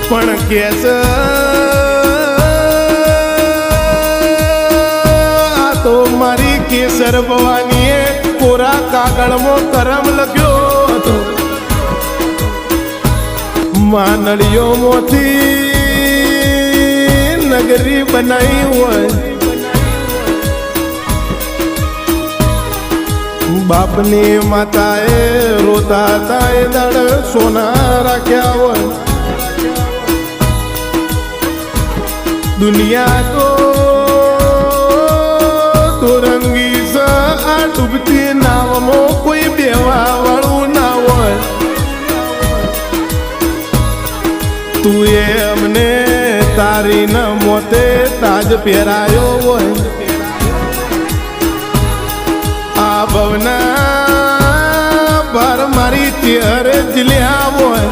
પણ કે છે આ તો મારી કેસર ભવાનીએ કોરા કાગળમાં કરમ લખ્યો હતો. માનડીઓમાંથી નગરી બનાવી હોય, બાપની માતાએ રોતા હતા એ દળ સોના રાખ્યા હોય. દુનિયા તો રંગી છે, આ ડૂબતી નાવમાં કોઈ બેવા વાળું ના હોય. તું એમને તારી ન મોતે તાજ પહેરાયો હોય. આ ભવના પર મારી ચહેરે જીલ્યા હોય.